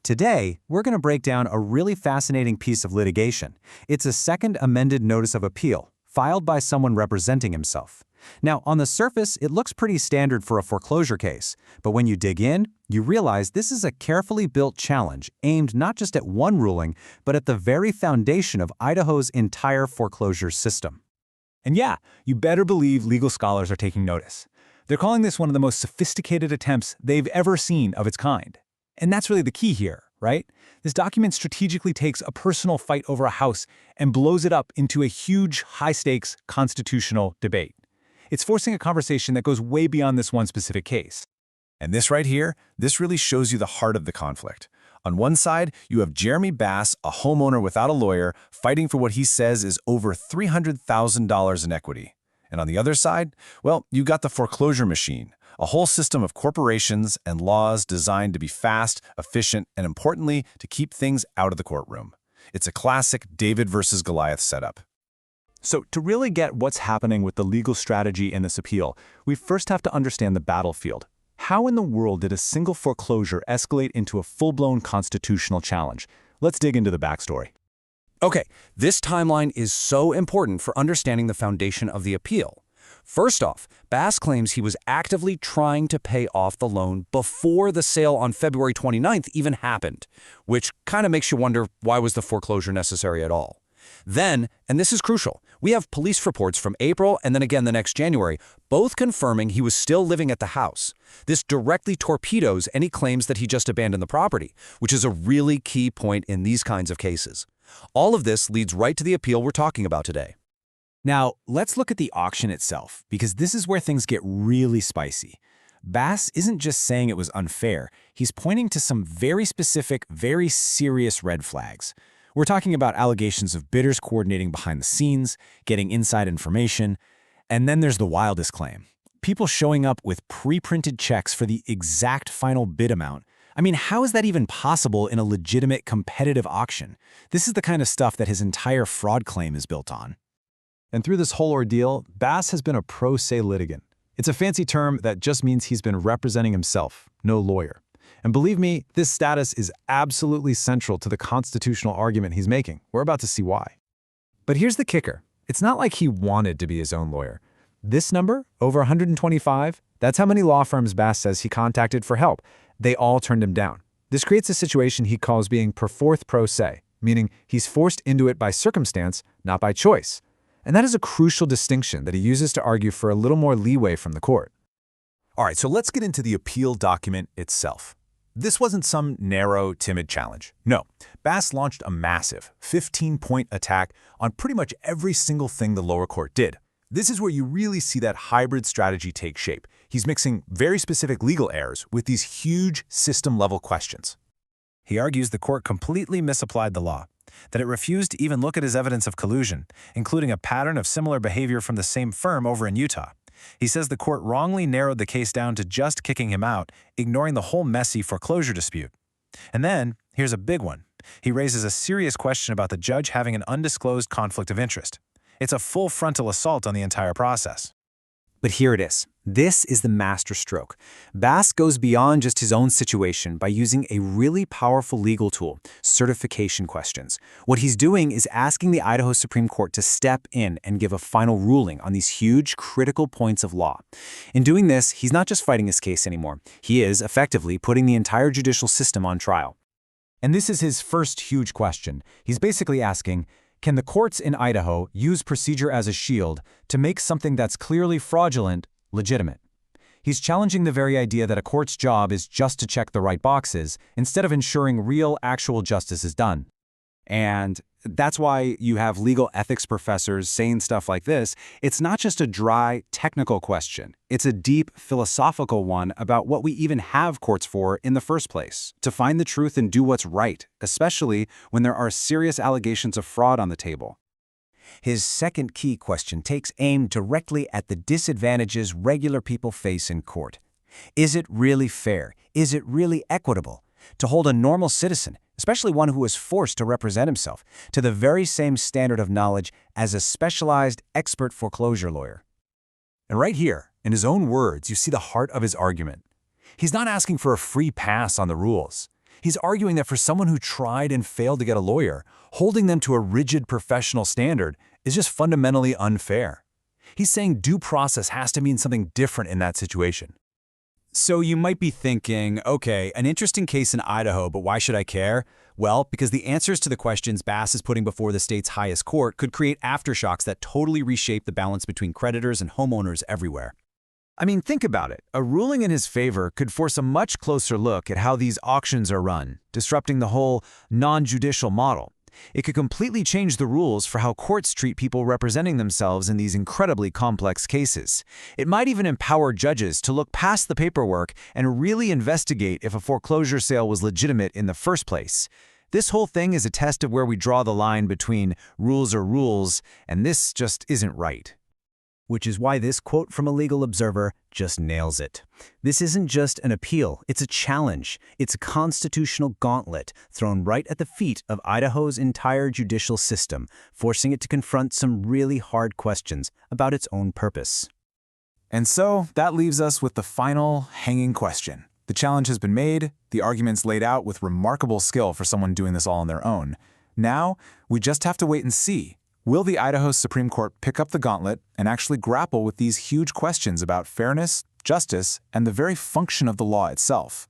Today, we're going to break down a really fascinating piece of litigation. It's a second amended notice of appeal, filed by someone representing himself. Now, on the surface, it looks pretty standard for a foreclosure case, but when you dig in, you realize this is a carefully built challenge aimed not just at one ruling, but at the very foundation of Idaho's entire foreclosure system. And yeah, you better believe legal scholars are taking notice. They're calling this one of the most sophisticated attempts they've ever seen of its kind. And that's really the key here, right? This document strategically takes a personal fight over a house and blows it up into a huge, high-stakes constitutional debate. It's forcing a conversation that goes way beyond this one specific case. And this right here, this really shows you the heart of the conflict. On one side, you have Jeremy Bass, a homeowner without a lawyer, fighting for what he says is over $300,000 in equity. And on the other side, well, you got the foreclosure machine, a whole system of corporations and laws designed to be fast, efficient, and importantly, to keep things out of the courtroom. It's a classic David versus Goliath setup. So to really get what's happening with the legal strategy in this appeal, we first have to understand the battlefield. How in the world did a single foreclosure escalate into a full-blown constitutional challenge? Let's dig into the backstory. Okay, this timeline is so important for understanding the foundation of the appeal. First off, Bass claims he was actively trying to pay off the loan before the sale on February 29th even happened, which kind of makes you wonder, why was the foreclosure necessary at all? Then, and this is crucial, we have police reports from April and then again the next January, both confirming he was still living at the house. This directly torpedoes any claims that he just abandoned the property, which is a really key point in these kinds of cases. All of this leads right to the appeal we're talking about today. Now, let's look at the auction itself, because this is where things get really spicy. Bass isn't just saying it was unfair, he's pointing to some very specific, very serious red flags. We're talking about allegations of bidders coordinating behind the scenes, getting inside information, and then there's the wildest claim. People showing up with pre-printed checks for the exact final bid amount. I mean, how is that even possible in a legitimate competitive auction? This is the kind of stuff that his entire fraud claim is built on. And through this whole ordeal, Bass has been a pro se litigant. It's a fancy term that just means he's been representing himself, no lawyer. And believe me, this status is absolutely central to the constitutional argument he's making. We're about to see why. But here's the kicker. It's not like he wanted to be his own lawyer. This number, over 125, that's how many law firms Bass says he contacted for help. They all turned him down. This creates a situation he calls being perforce pro se, meaning he's forced into it by circumstance, not by choice. And that is a crucial distinction that he uses to argue for a little more leeway from the court. All right, so let's get into the appeal document itself. This wasn't some narrow, timid challenge. No, Bass launched a massive 15-point attack on pretty much every single thing the lower court did. This is where you really see that hybrid strategy take shape. He's mixing very specific legal errors with these huge system-level questions. He argues the court completely misapplied the law, that it refused to even look at his evidence of collusion, including a pattern of similar behavior from the same firm over in Utah. He says the court wrongly narrowed the case down to just kicking him out, ignoring the whole messy foreclosure dispute. And then, here's a big one. He raises a serious question about the judge having an undisclosed conflict of interest. It's a full frontal assault on the entire process. But here it is. This is the masterstroke. Bass goes beyond just his own situation by using a really powerful legal tool, certification questions. What he's doing is asking the Idaho Supreme Court to step in and give a final ruling on these huge, critical points of law. In doing this, he's not just fighting his case anymore. He is, effectively, putting the entire judicial system on trial. And this is his first huge question. He's basically asking, can the courts in Idaho use procedure as a shield to make something that's clearly fraudulent legitimate? He's challenging the very idea that a court's job is just to check the right boxes instead of ensuring real, actual justice is done. And that's why you have legal ethics professors saying stuff like this. It's not just a dry, technical question. It's a deep, philosophical one about what we even have courts for in the first place, to find the truth and do what's right, especially when there are serious allegations of fraud on the table. His second key question takes aim directly at the disadvantages regular people face in court. Is it really fair? Is it really equitable to hold a normal citizen, especially one who is forced to represent himself, to the very same standard of knowledge as a specialized expert foreclosure lawyer? And right here, in his own words, you see the heart of his argument. He's not asking for a free pass on the rules. He's arguing that for someone who tried and failed to get a lawyer, holding them to a rigid professional standard is just fundamentally unfair. He's saying due process has to mean something different in that situation. So you might be thinking, okay, an interesting case in Idaho, but why should I care? Well, because the answers to the questions Bass is putting before the state's highest court could create aftershocks that totally reshape the balance between creditors and homeowners everywhere. I mean, think about it. A ruling in his favor could force a much closer look at how these auctions are run, disrupting the whole non-judicial model. It could completely change the rules for how courts treat people representing themselves in these incredibly complex cases. It might even empower judges to look past the paperwork and really investigate if a foreclosure sale was legitimate in the first place. This whole thing is a test of where we draw the line between rules are rules, and this just isn't right. Which is why this quote from a legal observer just nails it. This isn't just an appeal, it's a challenge. It's a constitutional gauntlet thrown right at the feet of Idaho's entire judicial system, forcing it to confront some really hard questions about its own purpose. And so that leaves us with the final hanging question. The challenge has been made, the arguments laid out with remarkable skill for someone doing this all on their own. Now, we just have to wait and see. Will the Idaho Supreme Court pick up the gauntlet and actually grapple with these huge questions about fairness, justice, and the very function of the law itself?